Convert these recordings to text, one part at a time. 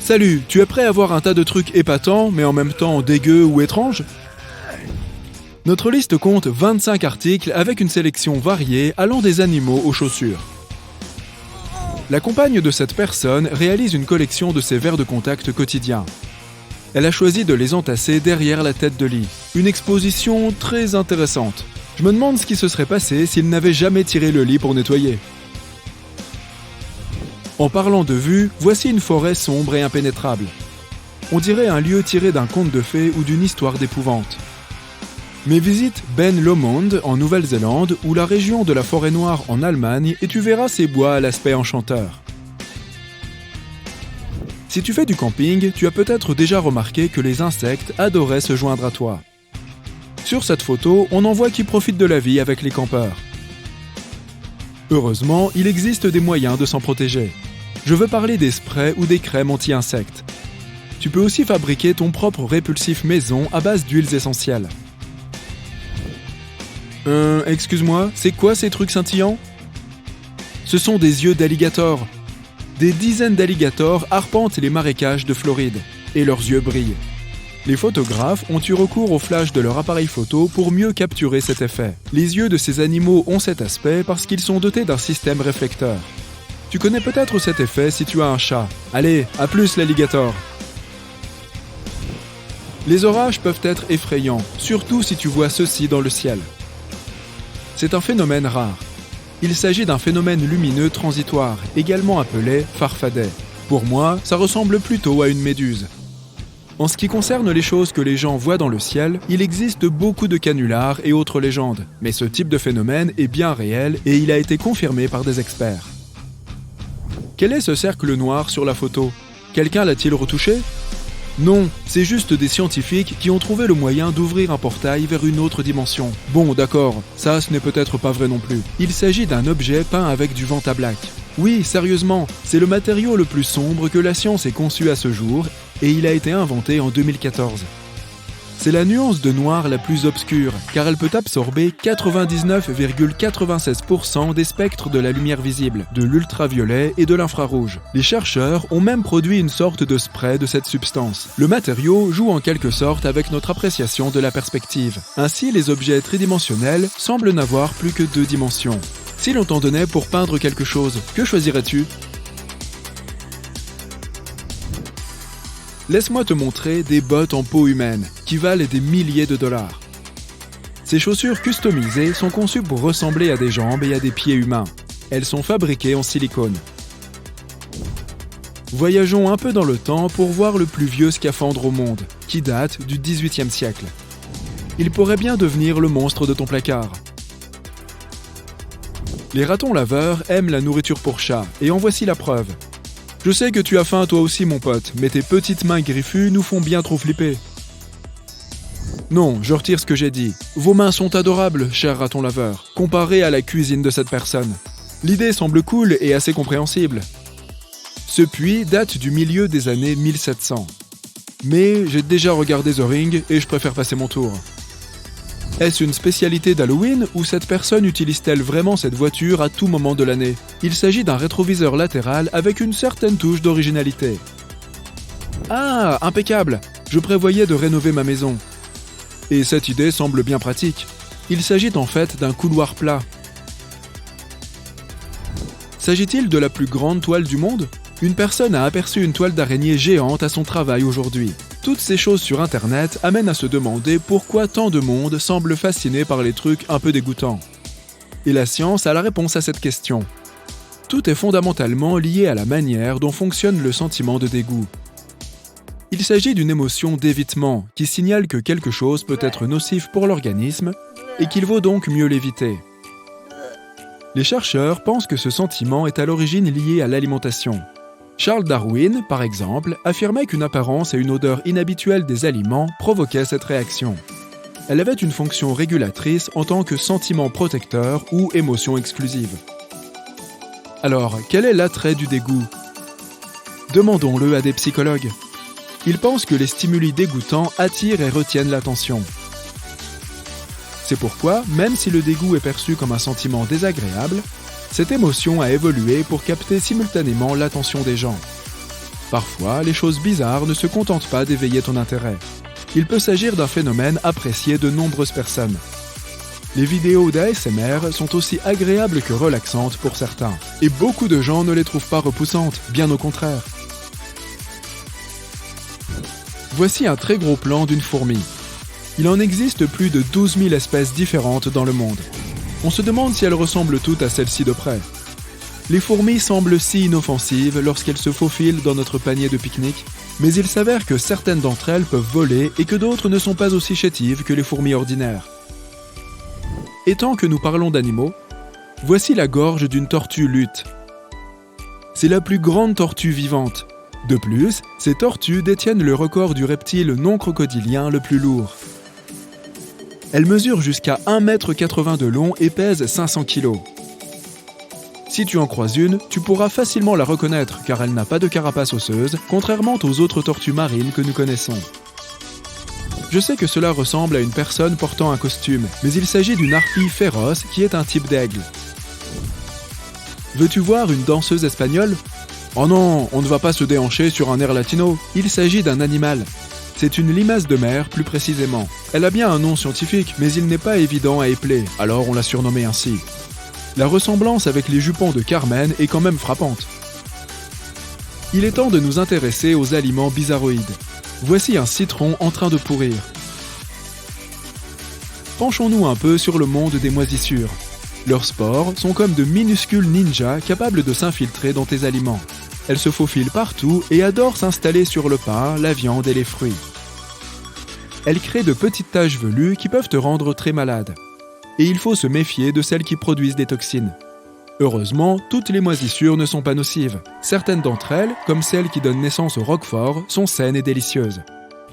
Salut, tu es prêt à voir un tas de trucs épatants, mais en même temps dégueux ou étranges? Notre liste compte 25 articles avec une sélection variée allant des animaux aux chaussures. La compagne de cette personne réalise une collection de ses verres de contact quotidiens. Elle a choisi de les entasser derrière la tête de lit. Une exposition très intéressante. Je me demande ce qui se serait passé s'il n'avait jamais tiré le lit pour nettoyer. En parlant de vue, voici une forêt sombre et impénétrable. On dirait un lieu tiré d'un conte de fées ou d'une histoire d'épouvante. Mais visite Ben Lomond en Nouvelle-Zélande ou la région de la Forêt Noire en Allemagne et tu verras ces bois à l'aspect enchanteur. Si tu fais du camping, tu as peut-être déjà remarqué que les insectes adoraient se joindre à toi. Sur cette photo, on en voit qui profitent de la vie avec les campeurs. Heureusement, il existe des moyens de s'en protéger. Je veux parler des sprays ou des crèmes anti-insectes. Tu peux aussi fabriquer ton propre répulsif maison à base d'huiles essentielles. Excuse-moi, c'est quoi ces trucs scintillants? Ce sont des yeux d'alligator. Des dizaines d'alligators arpentent les marécages de Floride, et leurs yeux brillent. Les photographes ont eu recours au flash de leur appareil photo pour mieux capturer cet effet. Les yeux de ces animaux ont cet aspect parce qu'ils sont dotés d'un système réflecteur. Tu connais peut-être cet effet si tu as un chat. Allez, à plus l'alligator! Les orages peuvent être effrayants, surtout si tu vois ceci dans le ciel. C'est un phénomène rare. Il s'agit d'un phénomène lumineux transitoire, également appelé farfadet. Pour moi, ça ressemble plutôt à une méduse. En ce qui concerne les choses que les gens voient dans le ciel, il existe beaucoup de canulars et autres légendes, mais ce type de phénomène est bien réel et il a été confirmé par des experts. Quel est ce cercle noir sur la photo? Quelqu'un l'a-t-il retouché? Non, c'est juste des scientifiques qui ont trouvé le moyen d'ouvrir un portail vers une autre dimension. Bon, d'accord, ça ce n'est peut-être pas vrai non plus. Il s'agit d'un objet peint avec du Vantablack. Oui, sérieusement, c'est le matériau le plus sombre que la science ait conçu à ce jour et il a été inventé en 2014. C'est la nuance de noir la plus obscure, car elle peut absorber 99,96% des spectres de la lumière visible, de l'ultraviolet et de l'infrarouge. Les chercheurs ont même produit une sorte de spray de cette substance. Le matériau joue en quelque sorte avec notre appréciation de la perspective. Ainsi, les objets tridimensionnels semblent n'avoir plus que 2 dimensions. Si l'on t'en donnait pour peindre quelque chose, que choisirais-tu ? Laisse-moi te montrer des bottes en peau humaine, qui valent des milliers de dollars. Ces chaussures customisées sont conçues pour ressembler à des jambes et à des pieds humains. Elles sont fabriquées en silicone. Voyageons un peu dans le temps pour voir le plus vieux scaphandre au monde, qui date du XVIIIe siècle. Il pourrait bien devenir le monstre de ton placard. Les ratons laveurs aiment la nourriture pour chat, et en voici la preuve. Je sais que tu as faim toi aussi mon pote, mais tes petites mains griffues nous font bien trop flipper. Non, je retire ce que j'ai dit. Vos mains sont adorables, cher raton laveur, comparé à la cuisine de cette personne. L'idée semble cool et assez compréhensible. Ce puits date du milieu des années 1700. Mais j'ai déjà regardé The Ring et je préfère passer mon tour. Est-ce une spécialité d'Halloween ou cette personne utilise-t-elle vraiment cette voiture à tout moment de l'année? Il s'agit d'un rétroviseur latéral avec une certaine touche d'originalité. Ah, impeccable! Je prévoyais de rénover ma maison. Et cette idée semble bien pratique. Il s'agit en fait d'un couloir plat. S'agit-il de la plus grande toile du monde? Une personne a aperçu une toile d'araignée géante à son travail aujourd'hui. Toutes ces choses sur Internet amènent à se demander pourquoi tant de monde semble fasciné par les trucs un peu dégoûtants. Et la science a la réponse à cette question. Tout est fondamentalement lié à la manière dont fonctionne le sentiment de dégoût. Il s'agit d'une émotion d'évitement qui signale que quelque chose peut être nocif pour l'organisme et qu'il vaut donc mieux l'éviter. Les chercheurs pensent que ce sentiment est à l'origine lié à l'alimentation. Charles Darwin, par exemple, affirmait qu'une apparence et une odeur inhabituelle des aliments provoquaient cette réaction. Elle avait une fonction régulatrice en tant que sentiment protecteur ou émotion exclusive. Alors, quel est l'attrait du dégoût? Demandons-le à des psychologues. Ils pensent que les stimuli dégoûtants attirent et retiennent l'attention. C'est pourquoi, même si le dégoût est perçu comme un sentiment désagréable, cette émotion a évolué pour capter simultanément l'attention des gens. Parfois, les choses bizarres ne se contentent pas d'éveiller ton intérêt. Il peut s'agir d'un phénomène apprécié de nombreuses personnes. Les vidéos d'ASMR sont aussi agréables que relaxantes pour certains, et beaucoup de gens ne les trouvent pas repoussantes, bien au contraire. Voici un très gros plan d'une fourmi. Il en existe plus de 12 000 espèces différentes dans le monde. On se demande si elles ressemblent toutes à celle-ci de près. Les fourmis semblent si inoffensives lorsqu'elles se faufilent dans notre panier de pique-nique, mais il s'avère que certaines d'entre elles peuvent voler et que d'autres ne sont pas aussi chétives que les fourmis ordinaires. Et tant que nous parlons d'animaux, voici la gorge d'une tortue luth. C'est la plus grande tortue vivante. De plus, ces tortues détiennent le record du reptile non crocodilien le plus lourd. Elle mesure jusqu'à 1,80 m de long et pèse 500 kg. Si tu en croises une, tu pourras facilement la reconnaître car elle n'a pas de carapace osseuse, contrairement aux autres tortues marines que nous connaissons. Je sais que cela ressemble à une personne portant un costume, mais il s'agit d'une harpie féroce qui est un type d'aigle. Veux-tu voir une danseuse espagnole ? Oh non, on ne va pas se déhancher sur un air latino, il s'agit d'un animal. C'est une limace de mer, plus précisément. Elle a bien un nom scientifique, mais il n'est pas évident à épeler, alors on l'a surnommée ainsi. La ressemblance avec les jupons de Carmen est quand même frappante. Il est temps de nous intéresser aux aliments bizarroïdes. Voici un citron en train de pourrir. Penchons-nous un peu sur le monde des moisissures. Leurs spores sont comme de minuscules ninjas capables de s'infiltrer dans tes aliments. Elles se faufilent partout et adorent s'installer sur le pain, la viande et les fruits. Elles créent de petites taches velues qui peuvent te rendre très malade. Et il faut se méfier de celles qui produisent des toxines. Heureusement, toutes les moisissures ne sont pas nocives. Certaines d'entre elles, comme celles qui donnent naissance au roquefort, sont saines et délicieuses.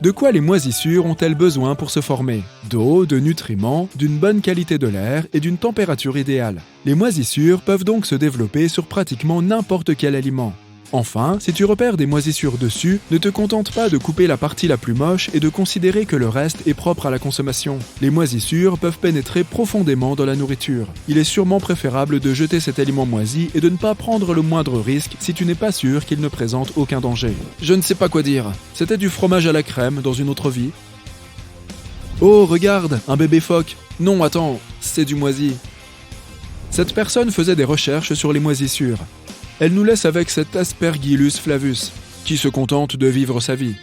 De quoi les moisissures ont-elles besoin pour se former ? D'eau, de nutriments, d'une bonne qualité de l'air et d'une température idéale. Les moisissures peuvent donc se développer sur pratiquement n'importe quel aliment. Enfin, si tu repères des moisissures dessus, ne te contente pas de couper la partie la plus moche et de considérer que le reste est propre à la consommation. Les moisissures peuvent pénétrer profondément dans la nourriture. Il est sûrement préférable de jeter cet aliment moisi et de ne pas prendre le moindre risque si tu n'es pas sûr qu'il ne présente aucun danger. Je ne sais pas quoi dire. C'était du fromage à la crème dans une autre vie. Oh, regarde, un bébé phoque. Non, attends, c'est du moisi. Cette personne faisait des recherches sur les moisissures. Elle nous laisse avec cet Aspergillus flavus, qui se contente de vivre sa vie.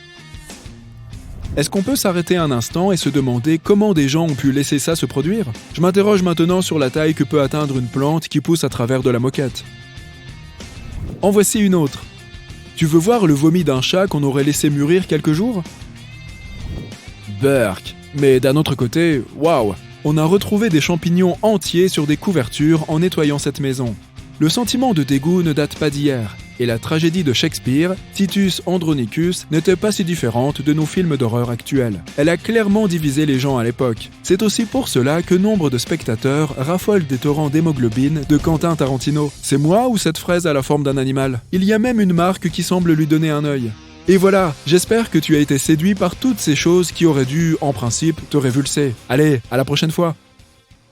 Est-ce qu'on peut s'arrêter un instant et se demander comment des gens ont pu laisser ça se produire ? Je m'interroge maintenant sur la taille que peut atteindre une plante qui pousse à travers de la moquette. En voici une autre. Tu veux voir le vomi d'un chat qu'on aurait laissé mûrir quelques jours ? Burk. Mais d'un autre côté, waouh, on a retrouvé des champignons entiers sur des couvertures en nettoyant cette maison. Le sentiment de dégoût ne date pas d'hier, et la tragédie de Shakespeare, Titus Andronicus, n'était pas si différente de nos films d'horreur actuels. Elle a clairement divisé les gens à l'époque. C'est aussi pour cela que nombre de spectateurs raffolent des torrents d'hémoglobine de Quentin Tarantino. C'est moi ou cette fraise à la forme d'un animal ? Il y a même une marque qui semble lui donner un œil. Et voilà, j'espère que tu as été séduit par toutes ces choses qui auraient dû, en principe, te révulser. Allez, à la prochaine fois.